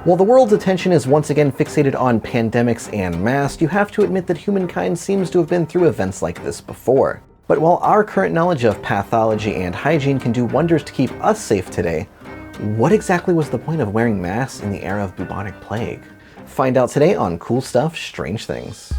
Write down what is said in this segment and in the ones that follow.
While the world's attention is once again fixated on pandemics and masks, you have to admit that humankind seems to have been through events like this before. But while our current knowledge of pathology and hygiene can do wonders to keep us safe today, what exactly was the point of wearing masks in the era of bubonic plague? Find out today on Cool Stuff, Strange Things.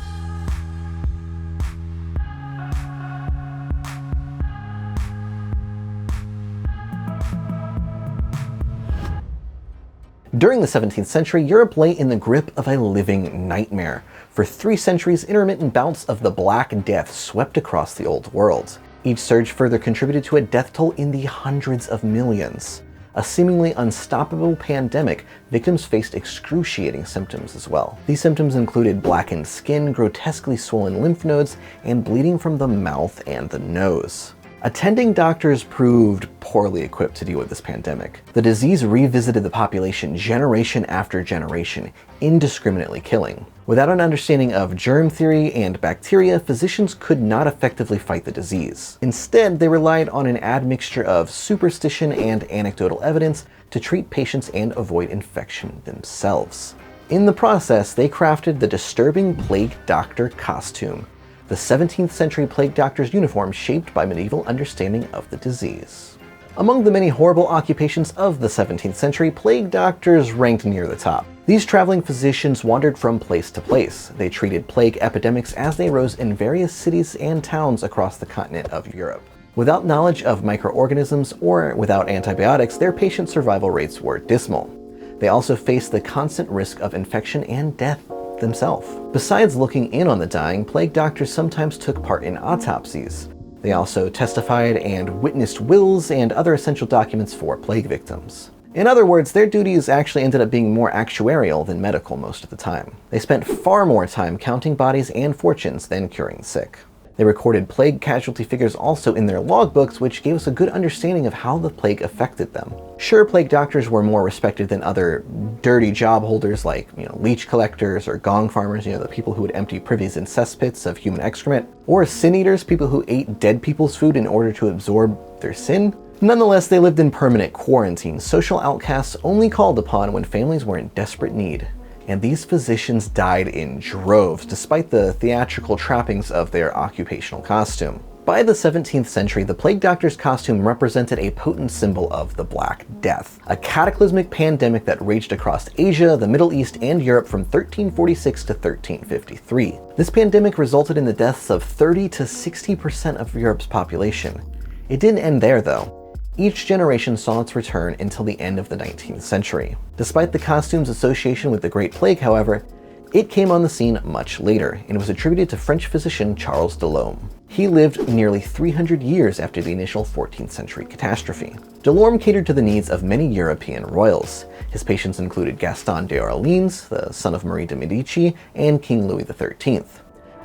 During the 17th century, Europe lay in the grip of a living nightmare. For 3 centuries, intermittent bouts of the Black Death swept across the Old World. Each surge further contributed to a death toll in the hundreds of millions. A seemingly unstoppable pandemic, victims faced excruciating symptoms as well. These symptoms included blackened skin, grotesquely swollen lymph nodes, and bleeding from the mouth and the nose. Attending doctors proved poorly equipped to deal with this pandemic. The disease revisited the population generation after generation, indiscriminately killing. Without an understanding of germ theory and bacteria, physicians could not effectively fight the disease. Instead, they relied on an admixture of superstition and anecdotal evidence to treat patients and avoid infection themselves. In the process, they crafted the disturbing plague doctor costume, the 17th century plague doctor's uniform shaped by medieval understanding of the disease. Among the many horrible occupations of the 17th century, plague doctors ranked near the top. These traveling physicians wandered from place to place. They treated plague epidemics as they arose in various cities and towns across the continent of Europe. Without knowledge of microorganisms or without antibiotics, their patient survival rates were dismal. They also faced the constant risk of infection and death themselves. Besides looking in on the dying, plague doctors sometimes took part in autopsies. They also testified and witnessed wills and other essential documents for plague victims. In other words, their duties actually ended up being more actuarial than medical most of the time. They spent far more time counting bodies and fortunes than curing the sick. They recorded plague casualty figures also in their logbooks, which gave us a good understanding of how the plague affected them. Sure, plague doctors were more respected than other dirty job holders like, leech collectors or gong farmers, the people who would empty privies and cesspits of human excrement, or sin eaters, people who ate dead people's food in order to absorb their sin. Nonetheless, they lived in permanent quarantine, social outcasts only called upon when families were in desperate need. And these physicians died in droves, despite the theatrical trappings of their occupational costume. By the 17th century, the plague doctor's costume represented a potent symbol of the Black Death, a cataclysmic pandemic that raged across Asia, the Middle East, and Europe from 1346 to 1353. This pandemic resulted in the deaths of 30 to 60% of Europe's population. It didn't end there, though. Each generation saw its return until the end of the 19th century. Despite the costume's association with the Great Plague, however, it came on the scene much later and was attributed to French physician Charles Delorme. He lived nearly 300 years after the initial 14th century catastrophe. Delorme catered to the needs of many European royals. His patients included Gaston d'Orleans, the son of Marie de Medici, and King Louis XIII.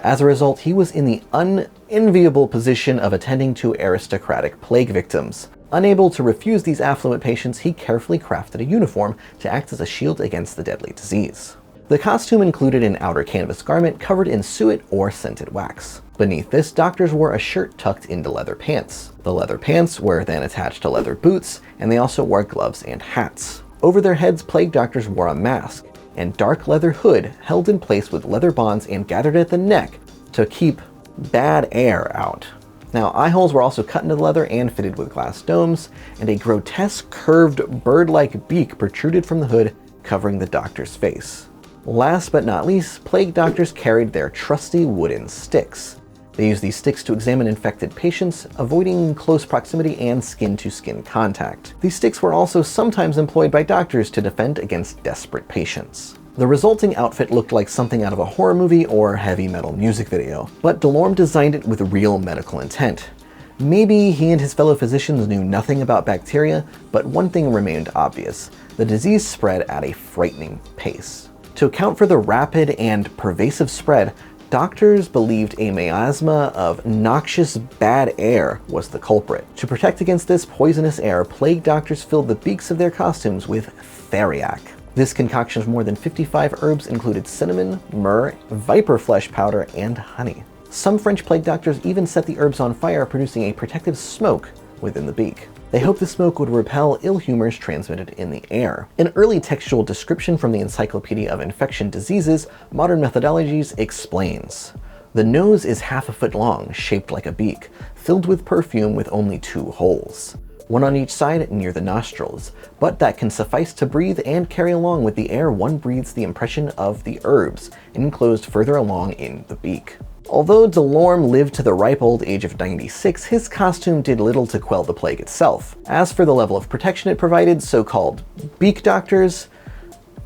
As a result, he was in the unenviable position of attending to aristocratic plague victims. Unable to refuse these affluent patients, he carefully crafted a uniform to act as a shield against the deadly disease. The costume included an outer canvas garment covered in suet or scented wax. Beneath this, doctors wore a shirt tucked into leather pants. The leather pants were then attached to leather boots, and they also wore gloves and hats. Over their heads, plague doctors wore a mask and dark leather hood held in place with leather bonds and gathered at the neck to keep bad air out. Now, eye holes were also cut into the leather and fitted with glass domes, and a grotesque curved bird-like beak protruded from the hood, covering the doctor's face. Last but not least, plague doctors carried their trusty wooden sticks. They used these sticks to examine infected patients, avoiding close proximity and skin-to-skin contact. These sticks were also sometimes employed by doctors to defend against desperate patients. The resulting outfit looked like something out of a horror movie or heavy metal music video, but Delorme designed it with real medical intent. Maybe he and his fellow physicians knew nothing about bacteria, but one thing remained obvious: the disease spread at a frightening pace. To account for the rapid and pervasive spread, doctors believed a miasma of noxious bad air was the culprit. To protect against this poisonous air, plague doctors filled the beaks of their costumes with theriac. This concoction of more than 55 herbs included cinnamon, myrrh, viper flesh powder, and honey. Some French plague doctors even set the herbs on fire, producing a protective smoke within the beak. They hoped the smoke would repel ill humors transmitted in the air. An early textual description from the Encyclopedia of Infection Diseases, Modern Methodologies explains, "The nose is half a foot long, shaped like a beak, filled with perfume with only 2 holes. One on each side near the nostrils, but that can suffice to breathe and carry along with the air one breathes the impression of the herbs, enclosed further along in the beak." Although Delorme lived to the ripe old age of 96, his costume did little to quell the plague itself. As for the level of protection it provided so-called beak doctors,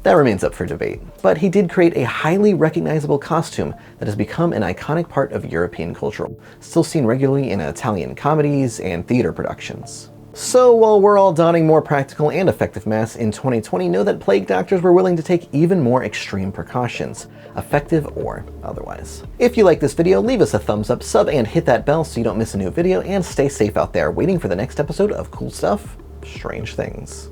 that remains up for debate. But he did create a highly recognizable costume that has become an iconic part of European culture, still seen regularly in Italian comedies and theater productions. So while we're all donning more practical and effective masks in 2020, know that plague doctors were willing to take even more extreme precautions, effective or otherwise. If you like this video, leave us a thumbs up, sub, and hit that bell so you don't miss a new video, and stay safe out there waiting for the next episode of Cool Stuff, Strange Things.